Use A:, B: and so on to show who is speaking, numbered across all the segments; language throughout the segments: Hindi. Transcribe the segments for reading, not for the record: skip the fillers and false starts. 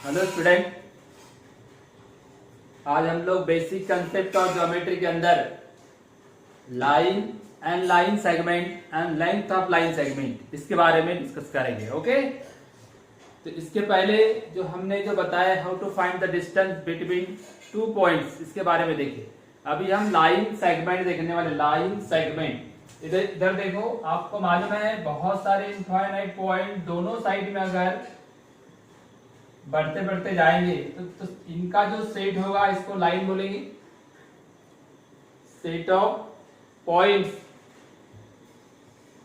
A: हेलो स्टूडेंट, आज हम लोग बेसिक कंसेप्ट और ज्योमेट्री के अंदर line and line segment and length of line segment इसके बारे में डिस्कस करेंगे। ओके, तो इसके पहले जो हमने बताया how to find the distance between two points, इसके बारे में देखिए। अभी हम लाइन सेगमेंट देखने वाले। लाइन सेगमेंट इधर देखो, आपको मालूम है बहुत सारे इनफाइनाइट पॉइंट दोनों साइड में अगर बढ़ते बढ़ते जाएंगे तो इनका जो सेट होगा इसको लाइन बोलेंगे। Set of points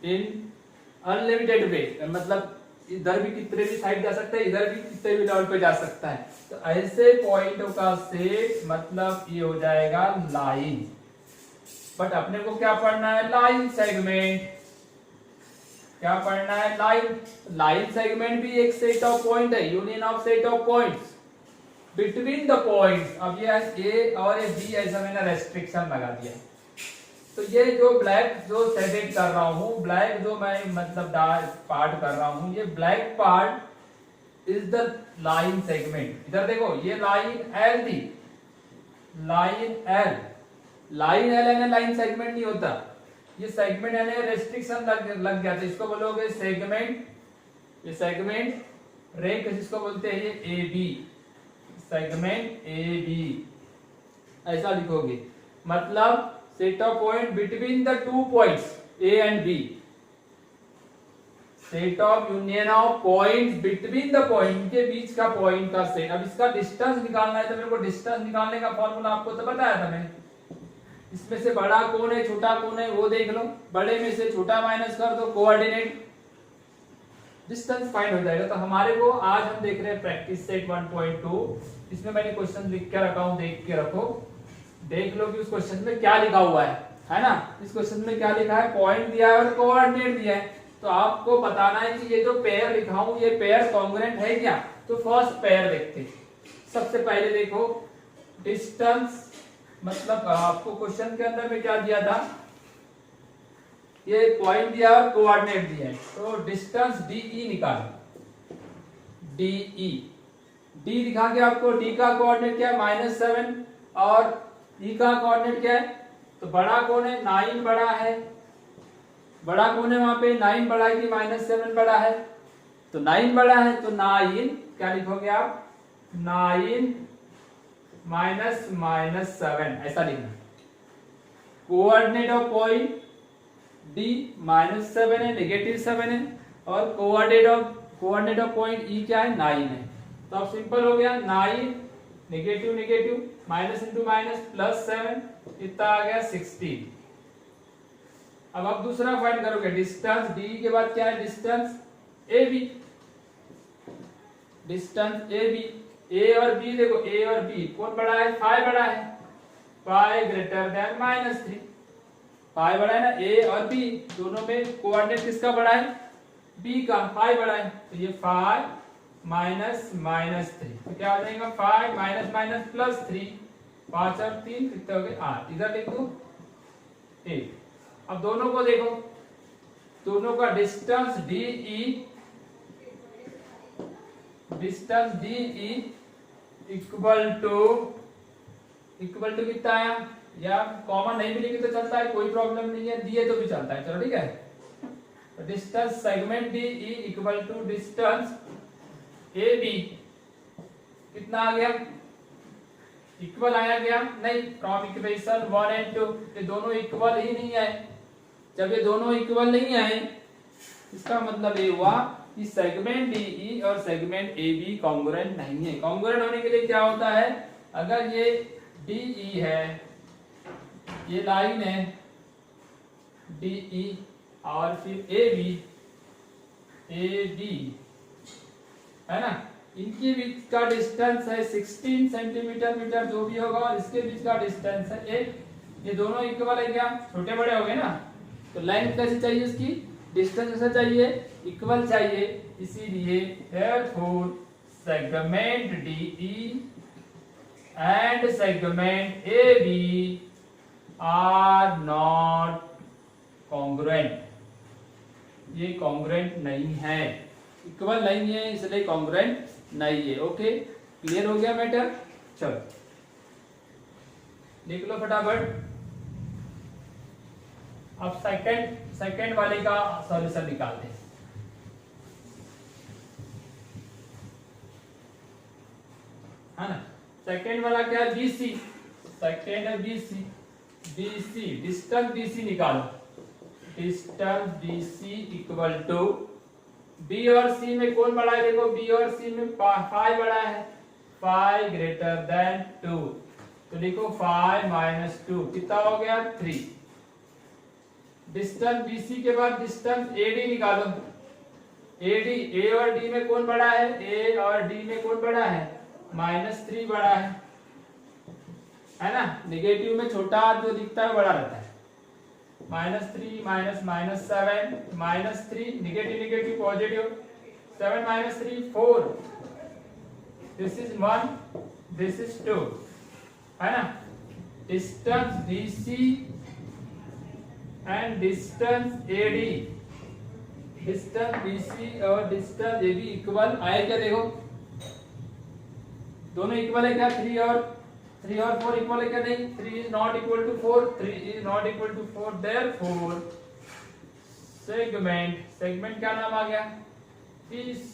A: in unlimited way, मतलब इधर भी कितने भी साइड जा सकता है, इधर भी कितने भी लेवल पे जा सकता है। तो ऐसे पॉइंटों का सेट मतलब ये हो जाएगा लाइन। बट अपने को क्या पढ़ना है? Line segment. क्या पढ़ना है? लाइन सेगमेंट भी एक सेट ऑफ पॉइंट है, union of set of points between the points. अब ये ए और ये बी ऐसा मैंने रेस्ट्रिक्शन लगा दिया। तो ये जो ब्लैक जो सेलेक्ट कर रहा हूं, ब्लैक जो मैं मतलब डार्क पार्ट कर रहा हूं, ये black part is the line segment. इधर देखो, ये लाइन एल थी, लाइन एल। लाइन एल यानी लाइन सेगमेंट नहीं होता, ये सेगमेंट यानी रेस्ट्रिक्शन लग गया। तो इसको बोलोगे सेगमेंट। ये सेगमेंट रेख जिसको बोलते हैं ये A B, segment A B ऐसा लिखोगे। मतलब set of point between the two points A and B. Set of union of points between the point के बीच का पॉइंट का सेट। अब इसका डिस्टेंस निकालना है तो मेरे को डिस्टेंस निकालने का फॉर्मूला आपको तो बताया था मैंने। इसमें से बड़ा कौन है छोटा कौन है वो देख लो, बड़े में से छोटा माइनस कर दो, कोऑर्डिनेट डिस्टेंस फाइंड हो जाएगा। तो हमारे को आज हम देख रहे हैं प्रैक्टिस सेट 1.2। इसमें मैंने क्वेश्चन लिख के रखा हूं, देख के रखो, देख लो कि उस क्वेश्चन में क्या लिखा हुआ है ना। इस क्वेश्चन में क्या लिखा है? पॉइंट दिया है और कोऑर्डिनेट दिया है। तो आपको बताना है कि ये जो पेयर लिखा हूं ये पेयर कॉन्ग्रुएंट है क्या। तो फर्स्ट पेयर देखते हैं। सबसे पहले देखो डिस्टेंस, मतलब आपको क्वेश्चन के अंदर में क्या दिया था, ये पॉइंट दिया और कोऑर्डिनेट दिया है। तो डिस्टेंस डीई निकालो। डीई डी दिखा के आपको, डी का कोऑर्डिनेट क्या है? -7 और ई का कोऑर्डिनेट क्या है? तो बड़ा कौन है? 9 बड़ा है। बड़ा कौन है वहां पे? 9 बड़ा है कि -7 बड़ा है? तो 9 बड़ा है, तो 9 क्या लिखोगे आप? 9 -7 ऐसा लिखना। कोऑर्डिनेट ऑफ पॉइंट डी -7 है, -7 है, और कोऑर्डिनेट ऑफ पॉइंट ई क्या है? 9 है। तो अब सिंपल हो गया, 9 negative negative minus into minus +7 कितना आ गया? 16। अब आप दूसरा फाइंड करोगे डिस्टेंस डी के बाद क्या है? Distance A B. Distance A B, A और बी देखो, ए और बी कौन बड़ा है? 5 बड़ा है। 5 ग्रेटर देन -3। 5 बड़ा है ना, ए और बी दोनों में कोऑर्डिनेट किसका बड़ा है? बी का। 5 बड़ा है, तो ये 5 -3। तो क्या हो जाएगा? 5 -3 5 और 3 कितने हो गए? 8। इधर लिख दो 8। अब दोनों को देखो, दोनों का distance DE, distance DE equal to कितना आया? या कॉमन नहीं भी लिखे तो चलता है, कोई प्रॉब्लम नहीं है, दिए तो भी चलता है। चलो ठीक है। तो distance segment DE equal to distance A B कितना आ गया? इक्वल आया गया? नहीं, फ्रॉम इक्वेशन 1 एंड 2 ये दोनों इक्वल ही नहीं आए। जब ये दोनों इक्वल नहीं आए इसका मतलब ये हुआ कि सेगमेंट डीई और सेगमेंट ए बी कॉन्ग्रुएंट नहीं है। कॉन्ग्रुएंट होने के लिए क्या होता है? अगर ये डीई है, ये लाइन है डीई, और फिर ए बी है ना, इनके बीच का डिस्टेंस है 16 सेंटीमीटर मीटर जो भी होगा, और इसके बीच का डिस्टेंस है 8। ये दोनों इक्वल है क्या? छोटे बड़े हो गए ना। तो लेंथ कैसे चाहिए इसकी? डिस्टेंस कैसा चाहिए? इक्वल चाहिए। इसीलिए therefore segment DE and segment A B are not congruent. ये कॉन्ग्रुएंट नहीं है। इक्वल नहीं है इसलिए कॉन्ग्रुएंट नहीं है। ओके, क्लियर हो गया मैटर। चलो लिख लो फटाफट। अब सेकंड वाले का सॉल्यूशन निकालते हैं। है ना, सेकंड वाला क्या है, BC। सेकंड है BC, डिस्टेंस BC निकालो। Distance BC equal to B और C में कौन बड़ा है, देखो B और C में 5 बड़ा है, 5 ग्रेटर देन 2, तो लिखो 5 माइनस 2 कितना हो गया 3। डिस्टेंस BC के बाद डिस्टेंस AD निकालो। AD A और D में कौन बड़ा है, A और D में कौन बड़ा है, -3 बड़ा है ना। नेगेटिव में छोटा जो दिखता है बड़ा रहता है। -3 minus 7 -3 negative positive, 7 - 3 4, this is 1 this is 2, है ना। Distance BC and distance AD, distance BC और डिस्टेंस AB इक्वल आए क्या, देखो दोनों इक्वल है क्या, 3 और 4 इक्वल है क्या, नहीं, 3 is not equal to 4, 3 is not equal to 4, therefore segment क्या नाम आ गया, BC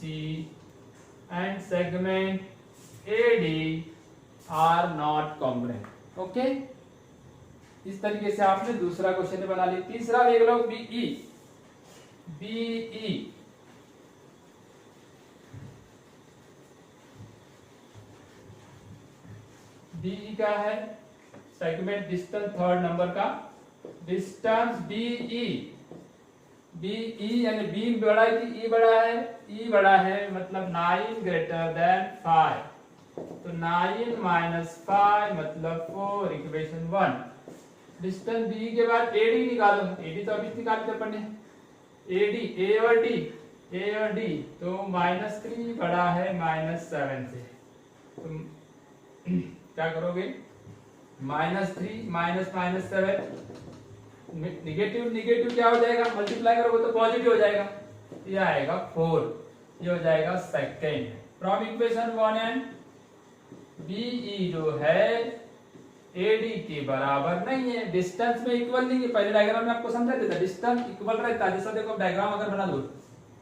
A: and segment AD are not congruent. Okay, इस तरीके से आपने दूसरा क्वेश्चन बना लिया। तीसरा देख लो, BE क्या है, सेगमेंट डिस्टेंस थर्ड नंबर का डिस्टेंस BE यानी B बड़ा है कि E बड़ा है, E बड़ा है मतलब 9 ग्रेटर देन 5, तो 9 - 5 मतलब 4, इक्वेशन 1। डिस्टेंस BE के बाद AD निकालो। AD तो अभी निकालते अपन ने, AD A और D तो -3 बड़ा है -7 से, तो क्या करोगे, -3 - 7, निगेटिव क्या हो जाएगा, मल्टीप्लाई करोगे तो पॉजिटिव हो जाएगा, ये आएगा 4, ये हो जाएगा second. From equation 1 and BE जो है AD के बराबर नहीं है, डिस्टेंस में इक्वल नहीं है। पहले डायग्राम में आपको समझा देता, डिस्टेंस इक्वल रहता है। जैसा देखो डायग्राम अगर बना दो,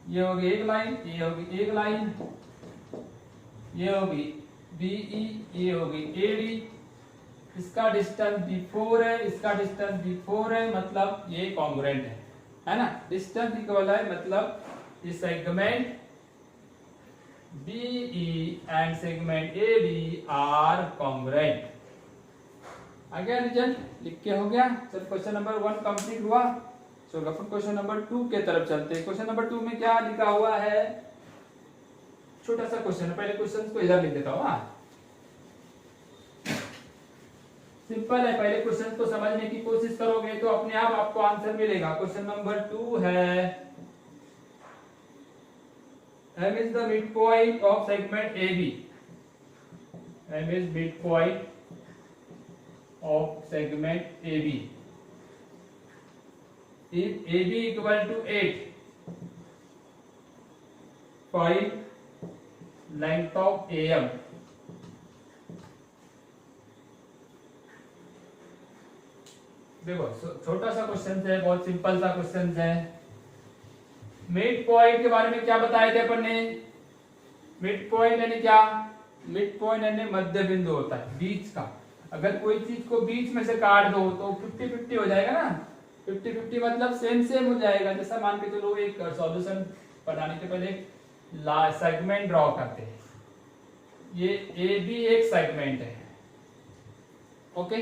A: ये होगी एक लाइन, ये होगी एक लाइन, ये होगी BE, ये होगी AD, इसका डिस्टेंस B4 है, इसका डिस्टेंस B4 है, मतलब ये कॉन्ग्रुएंट है ना। डिस्टेंस इक्वल है मतलब ये segment BE and segment AD are congruent. आ गया रिजल्ट, लिख के हो गया। चल क्वेश्चन नंबर 1 कंप्लीट हुआ। चलो अपन क्वेश्चन नंबर 2 के तरफ चलते हैं। क्वेश्चन नंबर 2 में क्या लिखा हुआ है, छोटा सा क्वेश्चन है, पहले क्वेश्चन को इधर लिख देता हूँ। सिंपल है, पहले क्वेश्चन को समझने की कोशिश करोगे तो अपने आप आपको आंसर मिलेगा। क्वेश्चन नंबर 2 है, M is the midpoint of segment AB. M is midpoint of segment AB. If AB equal to 8, find length of AM. देखो छोटा सा क्वेश्चन है, बहुत सिंपल सा क्वेश्चन है। मिड पॉइंट के बारे में क्या बताए थे अपन ने, मिड पॉइंट यानी क्या, मिड पॉइंट यानी मध्य बिंदु होता है बीच का। अगर कोई चीज को बीच में से काट दो तो 50-50 हो जाएगा ना, 50-50 मतलब सेम हो जाएगा। जैसा मान के चलो एक सॉल्यूशन बनाने के पहले सेगमेंट ड्रॉ करते हैं, ये AB एक सेगमेंट है, ओके।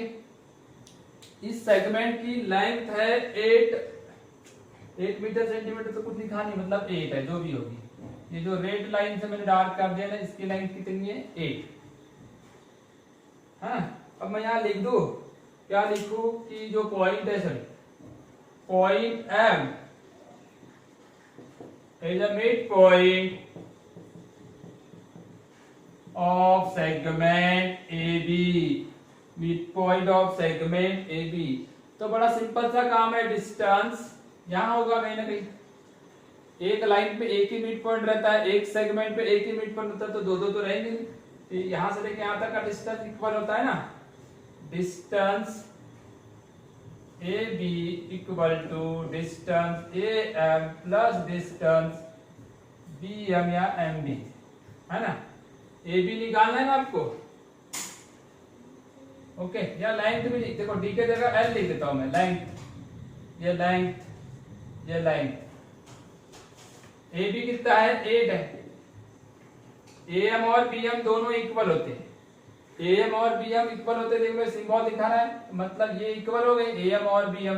A: इस सेगमेंट की लेंथ है 8 मीटर सेंटीमीटर, तो कुछ लिखा नहीं, मतलब 8 है जो भी होगी। ये जो रेड लाइन से मैंने डार्क कर दिया ना, इसकी लेंथ कितनी है 8। हाँ, अब मैं यहाँ लिख दूं, क्या लिखूं कि जो पॉइंट है, sorry point M is a midpoint of segment AB, midpoint of segment AB। तो बड़ा सिंपल सा काम है, डिस्टेंस यहाँ होगा कहीं ना कहीं, एक लाइन पे एक ही मिड पॉइंट रहता है, एक सेगमेंट पे एक ही मिड पॉइंट होता है, तो दो दो तो रहेंगे नहीं। तो यहां से लेके यहां तक का डिस्टेंस इक्वल होता है ना, distance A B equal to distance A M plus distance B M या एम बी, है ना। ए बी निकालना है ना आपको, ओके। या लेंथ भी देखो, डी के जगह एल लिख देता हूं मैं, लेंथ, ये लेंथ, ये लेंथ। ए बी कितना है, 8 है। ए एम और बी एम दोनों इक्वल होते हैं, ए एम और बी एम इक्वल होते, देखो सिंबल दिखा रहा है, मतलब ये इक्वल हो गए ए एम और बी एम,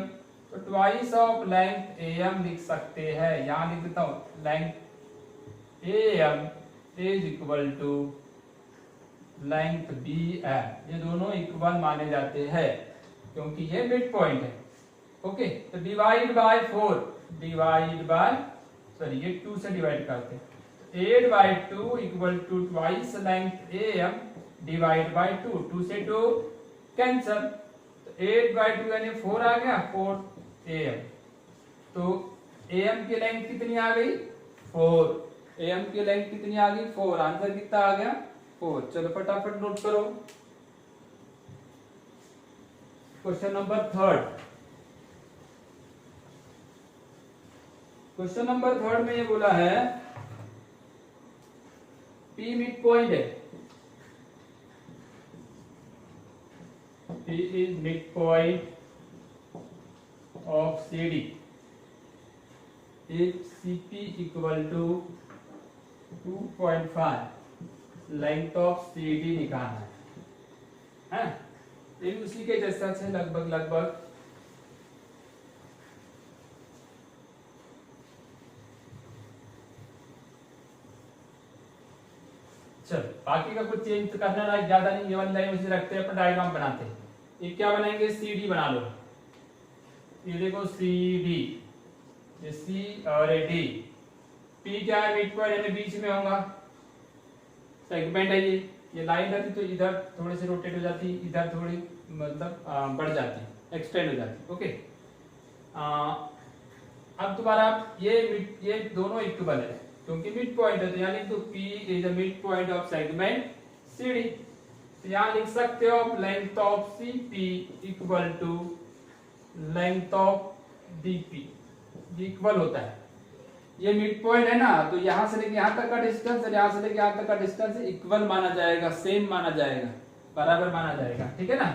A: तो twice of length A M लिख सकते हैं। यहां लिख देता हूं, length A M is equal to length B M, ये दोनों इक्वल माने जाते हैं क्योंकि ये मिड पॉइंट है, ओके। तो divide by 4, divide by, sorry ये 2 से डिवाइड करते हैं, 8/2 equal to twice length A M divide by 2, 2 से 2 कैंसल, तो 8/2 यानी 4 आ गया, 4 ए एम। तो ए एम की लेंथ कितनी आ गई, 4, ए एम की लेंथ कितनी आ गई, 4, आंसर कितना आ गया, 4। चलो फटाफट नोट करो। क्वेश्चन नंबर 3, क्वेश्चन नंबर 3 में ये बोला है P मिड पॉइंट है, P is midpoint of CD if CP equal to 2.5, length of CD निकालना है, ये भी उसी के जैसा है लगभग लगभग। चल बाकी का कुछ चेंज करना लायक ज्यादा नहीं, ये वाली लाइन उसे रखते हैं, अपन डायग्राम बनाते हैं। ये क्या बनाएंगे, CD बना लो, ये देखो CD, ये C और ये D, P क्या है, मिड पॉइंट यानी बीच में होगा, सेगमेंट है ये लाइन रहती तो इधर थोड़ी सी रोटेट हो जाती, इधर थोड़ी मतलब बढ़ जाती, एक्सटेंड हो जाती, ओके। अब तुम्हारा ये दोनों इक्वल है क्योंकि मिड पॉइंट है, तो यानी तो P is the mid point of segment CD, तो यहां लिख सकते हो length of CP equal to length of DP, ये इक्वल होता है, ये मिड पॉइंट है ना, तो यहां से लेके यहां तक का डिस्टेंस और यहां से लेके यहां तक का डिस्टेंस इक्वल माना जाएगा, सेम माना जाएगा, बराबर माना जाएगा, ठीक है ना।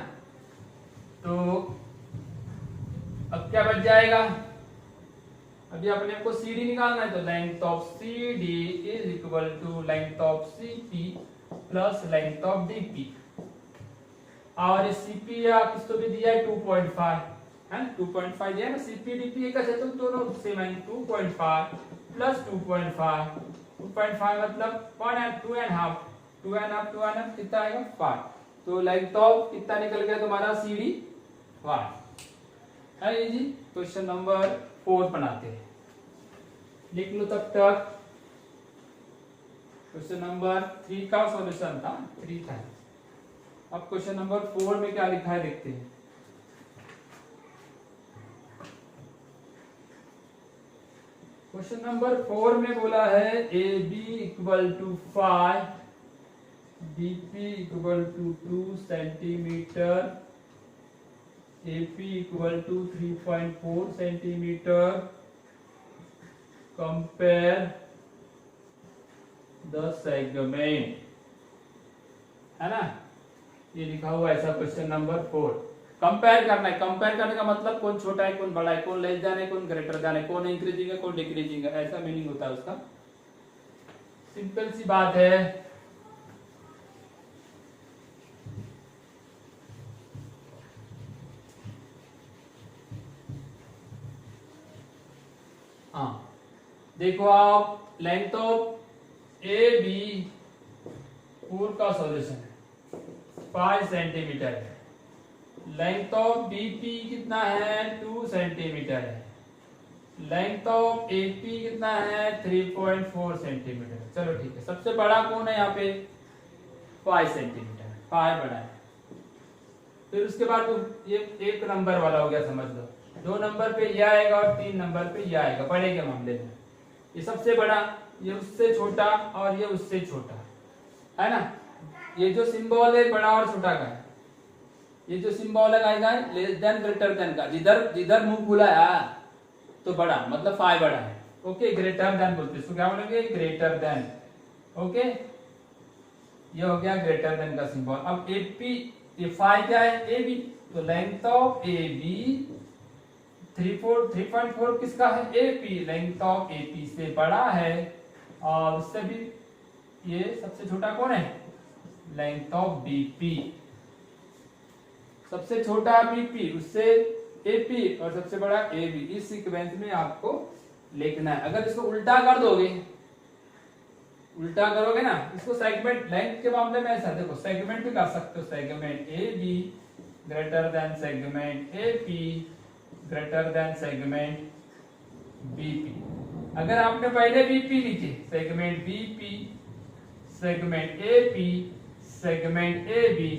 A: तो अब क्या बच जाएगा, अभी अपने को CD निकालना है, तो length of CD is equal to length of CP plus length of DP, और ये CP या किसको भी दिया है 2.5 है, 2.5 दिया है ना, CP DP एक है, तो दोनों सेम है, 2.5 प्लस 2.5, 2.5 मतलब 2.5 कितना आएगा 5, तो लेंथ ऑफ कितना निकल गया तुम्हारा CD 5 है जी। क्वेश्चन नंबर 4 बनाते हैं, लिख लो तब तक। क्वेश्चन नंबर 3 का सॉल्यूशन था, 3 था। अब क्वेश्चन नंबर 4 में क्या लिखा है देखते हैं। क्वेश्चन नंबर 4 में बोला है AB equal to 5, BP equal to 2 centimetre, AP equal to 3.4 centimetre, compare the segment, है ना, ये लिखा हुआ ऐसा क्वेश्चन नंबर 4। कंपेयर करना है, कंपेयर करने का मतलब कौन छोटा है कौन बड़ा है, कौन लेस देन है कौन ग्रेटर देन है, कौन इंक्रीजिंग है कौन डिक्रीजिंग है, ऐसा मीनिंग होता है उसका, सिंपल सी बात है। हाँ देखो आप, लेंथ ऑफ AB 4 का सॉल्यूशन है 5 सेंटीमीटर है, लेंथ ऑफ BP कितना है 2 सेंटीमीटर है, लेंथ ऑफ AP कितना है 3.4 सेंटीमीटर। चलो ठीक है, सबसे बड़ा कौन है यहाँ पे 5 सेंटीमीटर, 5 बड़ा है। फिर उसके बाद ये एक नंबर वाला हो गया, समझ लो 2 नंबर पे यह आएगा और 3 नंबर पे यह आएगा, बड़े के मामले में। ये सबसे बड़ा, ये उससे छोटा और ये उससे छोटा, है ना। ये जो सिंबल है बड़ा और छोटा का है, ये जो सिंबल लगाएगा लेस देन ग्रेटर देन का, जिधर जिधर मुंह खुला है तो बड़ा, मतलब 5 बड़ा है। ओके, ग्रेटर देन बोलते हैं, इसको क्या बोलेंगे, ग्रेटर देन। ओके, ये हो गया ग्रेटर देन का सिंबल। अब एपी, ये 5 क्या है, ए बी, तो लेंथ ऑफ ए बी 3.4 किसका है, एपी, लेंथ ऑफ एपी से बड़ा है, और उससे भी ये सबसे छोटा कौन है, लेंथ ऑफ बीपी, सबसे छोटा बीपी, उससे एपी और सबसे बड़ा एबी। इस सीक्वेंस में आपको लिखना है। अगर इसको उल्टा कर दोगे, उल्टा करोगे ना इसको, सेगमेंट लेंथ के मामले में ऐसा देखो, सेगमेंट भी कर सकते हो, segment A B greater than segment A P greater than segment BP. अगर आपने पहले बीपी लिखे, segment BP, segment A P, segment A B,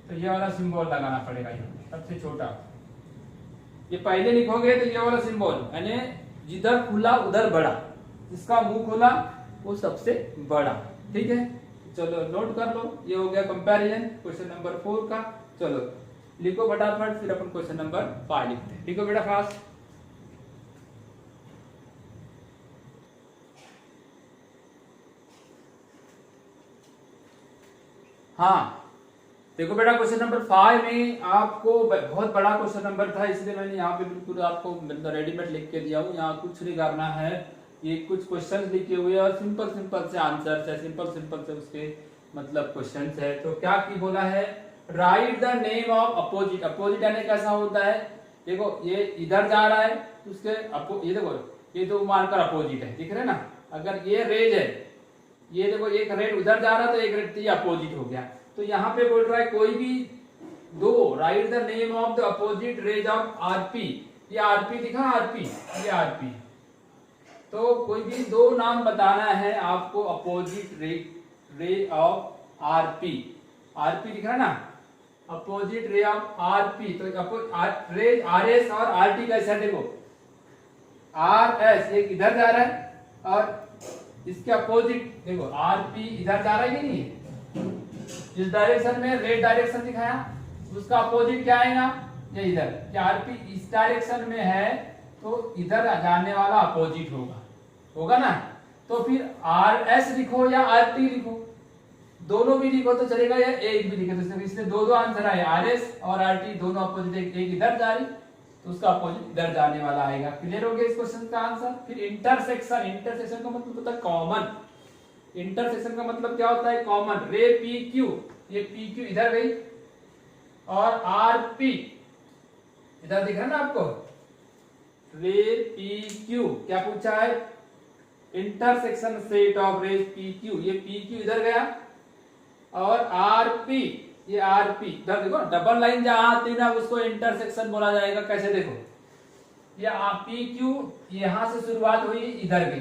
A: तो ये वाला सिंबल लगाना पड़ेगा यहाँ, सबसे छोटा। ये पहले लिखोगे तो ये वाला सिंबल, यानी जिधर खुला उधर बड़ा, जिसका मुंह खुला वो सबसे बड़ा। ठीक है, चलो नोट कर लो। ये हो गया कंपैरिजन क्वेश्चन नंबर 4 का। चलो लिखो फटाफट, फिर अपन क्वेश्चन नंबर 5 लिखते हैं। लिखो बेटा फास्ट। हाँ देखो बेटा, क्वेश्चन नंबर 5 में आपको बहुत बड़ा क्वेश्चन नंबर था, इसलिए मैंने यहाँ पे बिल्कुल आपको रेडीमेड लिख के दिया हूँ। यहाँ कुछ नहीं करना है, ये कुछ क्वेश्चन लिखे हुए और सिंपल सिंपल से आंसर है, सिंपल सिंपल से उसके मतलब क्वेश्चन है। तो क्या की बोला है, right the name of opposite. Opposite यानी कैसा होता है, देखो ये इधर जा रहा है, उसके ये देखो, ये तो मानकर अपोजिट है, दिख रहे ना। अगर ये रेज है, ये देखो एक रेड उधर जा रहा है तो एक रेड, तो ये अपोजिट हो गया। तो यहाँ पे बोल रहा है कोई भी दो, right the name of the opposite raise of RP. ये आरपी दिखा, आरपी, ये आरपी। तो कोई भी दो नाम बताना है आपको, opposite ray of RP. RP दिख रहा ना, अपोजिट रे ऑफ आरपी। तो रे आर एस और आर टी कैसा, देखो आर एस एक इधर जा रहा है और इसके अपोजिट देखो आरपी इधर जा रहा है कि नहीं, इस डायरेक्शन में रेड डायरेक्शन दिखाया, उसका अपोजिट क्या आएगा, ये इधर। क्या आरपी इस डायरेक्शन में है तो इधर जाने वाला अपोजिट होगा, होगा ना। तो फिर आर एस लिखो या आर टी लिखो, दोनों भी लिखो तो चलेगा, या एक भी लिखो तो इसमें दो आंसर आए, आर एस और आर टी दोनों अपोजिट, एक इधर जा रही तो उसका अपोजिट इधर जाने वाला आएगा। क्लियर हो गया इस क्वेश्चन का आंसर। फिर इंटरसेक्शन, इंटरसेक्शन का मतलब होता है कॉमन। इंटरसेक्शन का मतलब क्या होता है, कॉमन। रे पी क्यू, ये पी क्यू इधर गई और आर पी इधर दिख रहा है ना आपको, रे पी क्यू। क्या पूछा है, इंटरसेक्शन सेट ऑफ रे पी क्यू। ये पी क्यू इधर गया और आर पी, ये आर पी इधर देखो, डबल लाइन जहां आती है ना उसको इंटरसेक्शन बोला जाएगा। कैसे देखो, ये पी क्यू यहां से शुरुआत हुई इधर गई,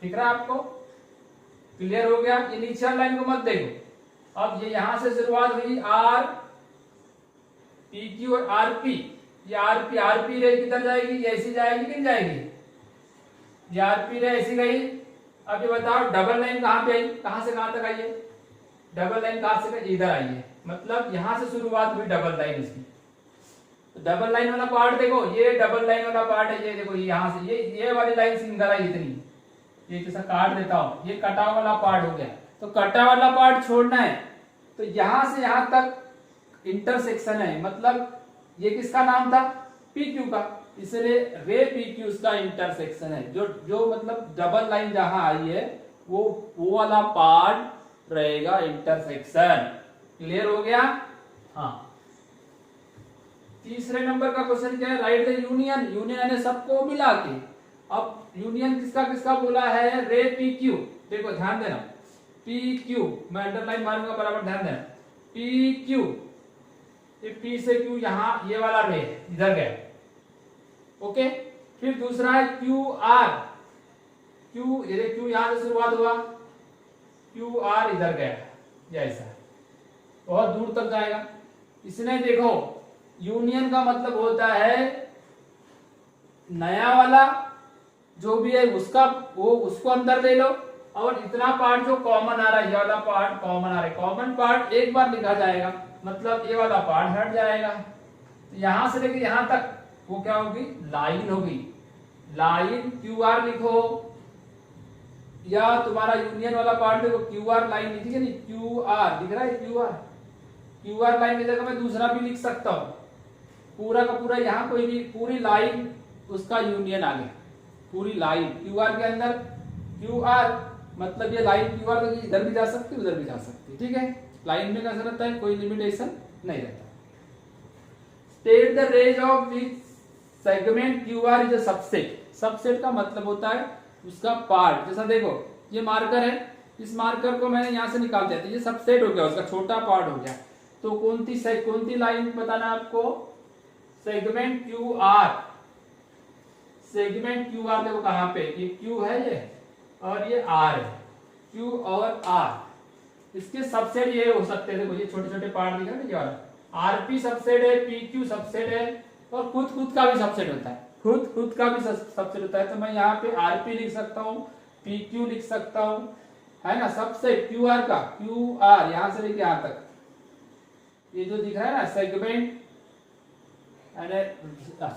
A: दिख रहा है आपको, क्लियर हो गया। ये नीचे लाइन को मत देखो, अब ये यहां से शुरुआत हुई आर पी क्यू और आर पी, ये आर पी रे किधर जाएगी, ये ऐसी जाएगी कि नहीं जाएगी, ये आर पी रे ऐसी गई। अब ये बताओ डबल लाइन कहां पे आई, कहां से कहां तक आई है, डबल लाइन कहां से इधर आई है, मतलब यहां से शुरुआत हुई डबल लाइन इसकी। तो डबल लाइन वाला पार्ट देखो, ये डबल लाइन वाला पार्ट है, ये देखो यहां से ये वाली लाइन सिंगल आई इतनी, ये जैसा काट देता हूं, ये कटा वाला पार्ट हो गया। तो कटा वाला पार्ट छोड़ना है तो यहां से यहां तक इंटरसेक्शन है, मतलब ये किसका नाम था, पी क्यू का, इसलिए रे पी क्यू उसका इंटरसेक्शन है। जो मतलब डबल लाइन जहां आई है वो वाला पार्ट रहेगा इंटरसेक्शन। क्लियर हो गया। हाँ, तीसरे नंबर का क्वेश्चन क्या है, राइट द यूनियन। यूनियन यानी सबको मिला के। अब यूनियन किसका किसका बोला है, रे पी क्यू। देखो ध्यान देना, पी क्यू, मैं अंडरलाइन मारूंगा बराबर, ध्यान देना, पी क्यू, ये पी से क्यू यहाँ ये वाला रे इधर गया, ओके। फिर दूसरा है क्यू आर, क्यू ये क्यू यहां से शुरुआत हुआ, क्यू आर इधर गया, ये ऐसा बहुत दूर तक जाएगा। इसने देखो यूनियन का मतलब होता है नया वाला जो भी है उसका वो उसको अंदर ले लो, और इतना पार्ट जो कॉमन आ रहा है, ये वाला पार्ट कॉमन आ रहा है, कॉमन पार्ट एक बार लिखा जाएगा, मतलब ये वाला पार्ट हट जाएगा। तो यहां से लेके यहां तक वो क्या होगी, लाइन होगी। लाइन क्यू आर लिखो, या तुम्हारा यूनियन वाला पार्ट देखो क्यू आर लाइन लिखी है, नहीं क्यू आर दिख रहा है, क्यू आर लाइन की जगह मैं दूसरा भी लिख सकता हूं, पूरा का पूरा यहाँ कोई भी पूरी लाइन उसका यूनियन आ गया, पूरी लाइन क्यू आर के अंदर क्यू आर, मतलब ये लाइन क्यू आर इधर भी जा सकती है उधर भी जा सकती है, ठीक है। लाइन में कैसा रहता है, कोई लिमिटेशन नहीं रहता। State the range of which segment Q R is a subset. Subset का मतलब होता है उसका पार्ट, जैसा देखो ये मार्कर है, इस मार्कर को मैंने यहां से निकाल दिया, तो ये सबसेट हो गया, उसका छोटा पार्ट हो गया। तो कौन सी लाइन बताना है आपको, segment Q R. Segment Q R देखो कहां पे, ये क्यू है ये और ये आर है, क्यू और आर, इसके सबसेट ये हो सकते हैं। देखो ये छोटे छोटे पार्ट दिख रहे हैं, आरपी सबसेट है, पीक्यू सबसेट है, और खुद का भी सबसेट होता है, खुद का भी सबसेट होता है। तो मैं यहाँ पे आरपी लिख सकता हूँ, पीक्यू लिख सकता हूँ, है ना, सबसेट क्यू आर का, क्यू आर यहां से लेके यहां तक, ये जो दिख रहा है ना सेगमेंट,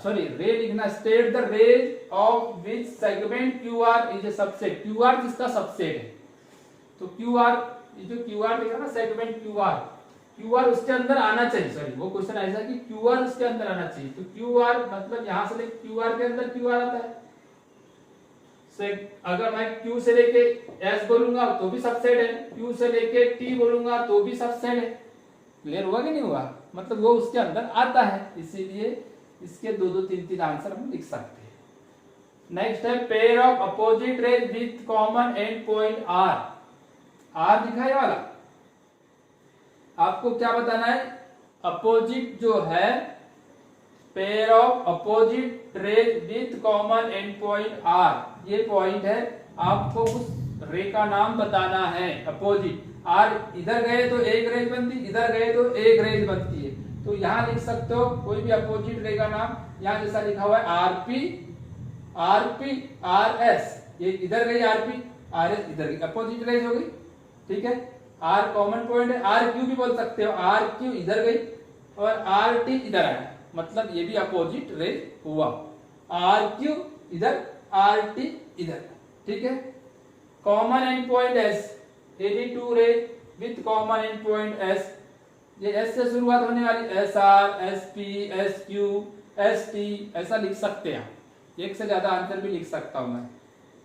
A: सॉरी रे लिखना, state the range of which segment Q R is a subset. Q R किसका सबसेट है, तो क्यू आर, ये जो क्यू आर लिखा ना सेगमेंट क्यू आर उसके अंदर आना चाहिए, सॉरी वो क्वेश्चन ऐसा कि क्यू आर उसके अंदर आना चाहिए। तो क्यू आर मतलब यहां से लेके क्यू आर के अंदर क्यू आर आता है, अगर मैं Q से लेके S बोलूंगा तो भी सबसेट है, Q से लेके T बोलूंगा तो भी सबसेट है। क्लियर हुआ कि नहीं हुआ, मतलब वो उसके अंदर आता है, इसीलिए इसके दो दो तीन तीन आंसर हम लिख सकते हैं। नेक्स्ट है pair of opposite rays with common end point R. R दिखा है वाला, आपको क्या बताना है, अपोजिट जो है pair of opposite rays with common end point R, ये पॉइंट है, आपको उस रे का नाम बताना है। अपोजिट आर इधर गए तो एक रेज बनती, इधर गए तो एक रेज बनती है, तो यहां लिख सकते हो कोई भी अपोजिट रे का नाम, यहां जैसा लिखा हुआ है आरपी, आरपी आर एस, ये इधर गई आरपी, आर एस इधर गई, अपोजिट रेज हो गई, ठीक है। आर कॉमन पॉइंट है, आर क्यू भी बोल सकते हो, आर क्यू इधर गई और आर टी इधर आया, मतलब ये भी अपोजिट रेज हुआ, आर क्यू इधर आर टी इधर, ठीक है। Common end point S, AD2 रे with common end point S, ये एस से शुरुआत होने वाली, S R, S P, S Q, S T, ऐसा लिख सकते हैं, एक से ज्यादा आंसर भी लिख सकता हूं मैं,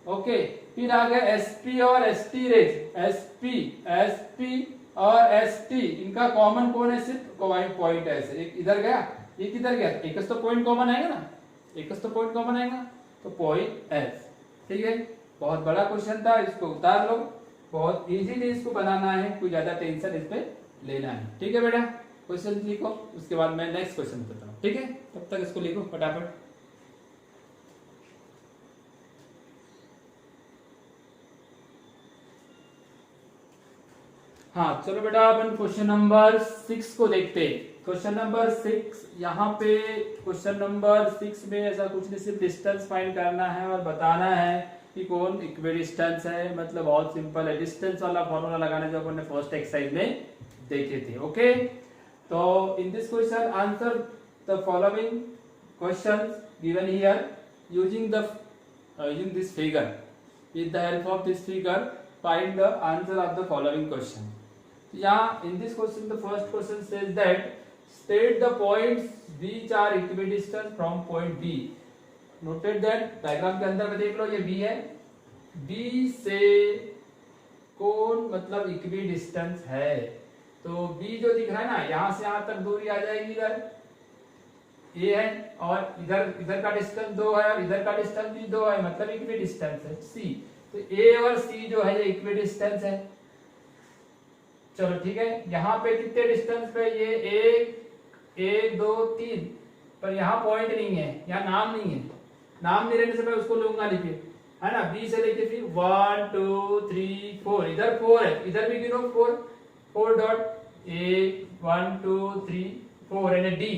A: ओके। फिर आ गया एसपी और एसटी रेज, एसपी और एसटी, इनका कॉमन कौन है, सिर्फ पॉइंट एस, एक इधर गया एक इधर गया, एक तो पॉइंट कॉमन आएगा ना, एक तो पॉइंट कॉमन आएगा, तो पॉइंट एस, ठीक है। बहुत बड़ा क्वेश्चन था, इसको उतार लो, बहुत इजीली इसको बनाना है, कोई ज्यादा टेंशन इस पे लेना है, ठीक है बेटा। क्वेश्चन लिखो, उसके बाद मैं नेक्स्ट क्वेश्चन बताता हूँ, ठीक है, तब तक इसको लिखो फटाफट। हाँ चलो बेटा, अपन क्वेश्चन नंबर 6 को देखते हैं। क्वेश्चन नंबर 6, यहाँ पे क्वेश्चन नंबर 6 में ऐसा कुछ नहीं, सिर्फ डिस्टेंस फाइंड करना है और बताना है कि कौन इक्विडिस्टेंस है, मतलब बहुत सिंपल है, डिस्टेंस वाला फॉर्मूला लगाना जो अपन ने फर्स्ट एक्सरसाइज में देखे थे, ओके। तो in this question answer the following questions given here using this figure, with the help of this figure find the answer of the following question. Yeah, in this question the first question says that state the points which are equidistant from point B. Noted that diagram के अंदर में देख लो, ये B है, B से कौन मतलब इक्विडिस्टेंस है, तो B जो दिख रहा है ना, यहाँ से यहाँ तक दूरी आ जाएगी, इधर A है और इधर का डिस्टेंस 2 है और इधर का डिस्टेंस भी 2 है, मतलब इक्विडिस्टेंस है C। तो A और C जो है ये इक्विडिस्टेंस है। चलो ठीक है, यहाँ पे कितने डिस्टेंस पे, ये 1 2 3, पर यहाँ पॉइंट नहीं है, यहाँ नाम नहीं है, नाम नहीं रहने से मैं उसको लूंगा लिखे, है ना। B से लेके फिर 1 2 3 4, इधर 4 है, इधर भी गिनो 4 डॉट A 1 2 3 4 यानी D,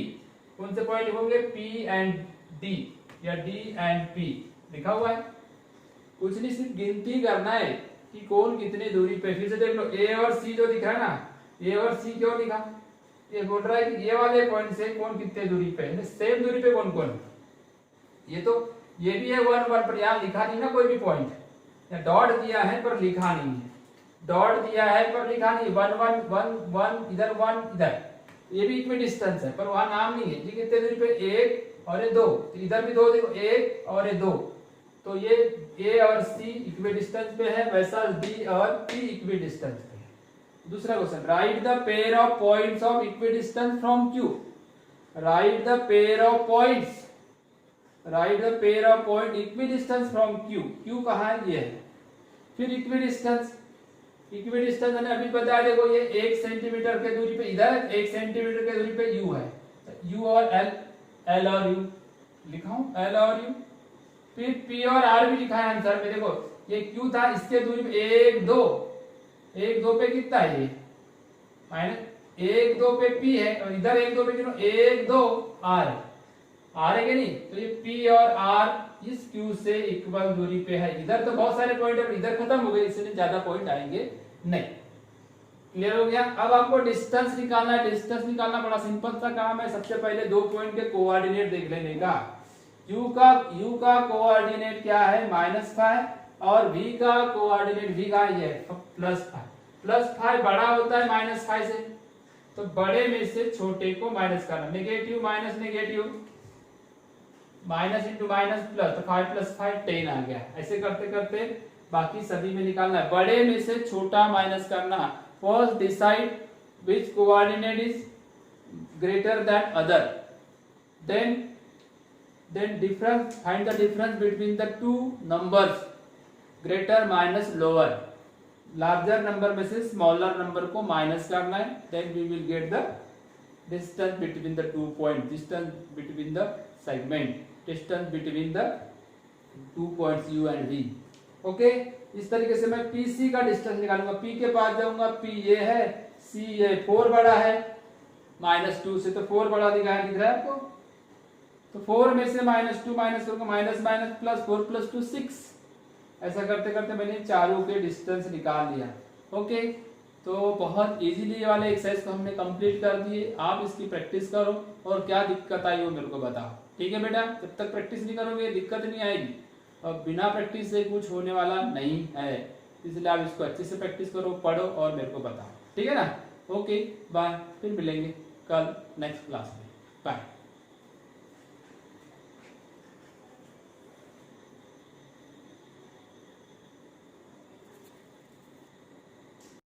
A: कौन से पॉइंट होंगे P एंड D या D एंड P लिखा हुआ है, कुछ नहीं, सिर्फ गिनती करना है कि कौन कितनी दूरी पे। फिर से देख लो, ए और सी जो दिख रहा है ना, ए और सी क्यों लिखा, ये बोल रहा है कि ये वाले पॉइंट से कौन कितने दूरी पे है, सेम दूरी पे कौन कौन। ये तो ये भी है 1 1, पर यहाँ लिखा नहीं ना कोई भी पॉइंट, या डॉट दिया है पर लिखा नहीं है, डॉट दिया है पर लिखा नहीं, 1 1 1 1 इधर 1 इधर, ये भी इक्वी डिस्टेंस है पर वहां नाम नहीं है। ये कितने दूरी पे, 1 और ये 2, इधर भी 2 देखो, 1 और ये 2, तो ये ए और सी इक्वी डिस्टेंस पे है, वैसा डी और पी इक्वी डिस्टेंस पे है। दूसरा question, right the pair of points of equi distance from Q. Right the pair of points, right the pair of point equi distance from Q. Q कहाँ है, ये है। फिर इक्वी डिस्टेंस, इक्वी डिस्टेंस मैंने अभी बताया, देखो ये 1 सेंटीमीटर के दूरी पे इधर, 1 सेंटीमीटर के दूरी पे यू है, यू और एल, एल और यू लिखा हूं, एल और यू। फिर पी और आर भी लिखा है आंसर में, देखो ये क्यू था, इसके दूरी पे 1 2, 1 2 पे कितना है ये, माइनस 1 2 पे पी है, और इधर 1 2 पे कितना, 1 2 आर है, आर है कि नहीं, तो ये पी और आर इस क्यू से इक्वल दूरी पे है। इधर तो बहुत सारे पॉइंट है, इधर खत्म हो गए, इसलिए ज्यादा पॉइंट आएंगे नहीं। क्लियर हो गया। अब आपको डिस्टेंस निकालना है। डिस्टेंस निकालना बड़ा सिंपल सा काम है। सबसे पहले 2 पॉइंट के कोऑर्डिनेट देख लेने का। u का कोऑर्डिनेट क्या है, -5, और v का कोऑर्डिनेट, v का ये है +5। +5 बड़ा होता है -5 से, तो बड़े में से छोटे को माइनस करना, negative minus negative, minus into minus plus, तो 5 + 5 10 आ गया। ऐसे करते करते बाकी सभी में निकालना है, बड़े में से छोटा माइनस करना। First decide which coordinate is greater than other, then difference, find the difference between the two numbers, greater minus lower, larger number में से smaller number को माइनस करना है, then we will get the distance between the 2 points, distance between the segment, distance between the 2 points u and v। Okay, इस तरीके से मैं PC का डिस्टेंस निकालूंगा। P के पास जाऊंगा, P ये है, C ये 4 बड़ा है, -2 से, तो 4 बड़ा दिख रहा है आपको, तो 4 में से -2 माइनस करूंगा, माइनस माइनस प्लस, 4 + 2 6। ऐसा करते करते मैंने चारों के डिस्टेंस निकाल लिया। ओके, तो बहुत इजीली ये वाले एक्सरसाइज को हमने कंप्लीट कर दिए। आप इसकी प्रैक्टिस करो, और क्या दिक्कत आई वो मेरे को बताओ। ठीक है बेटा, जब तक प्रैक्टिस नहीं करोगे दिक्कत नहीं आएगी, और बिना प्रैक्टिस से कुछ होने वाला नहीं है, इसलिए आप इसको अच्छे से प्रैक्टिस करो, पढ़ो और मेरे को बताओ। ठीक है ना। ओके बाय, फिर मिलेंगे कल नेक्स्ट क्लास में। बाय।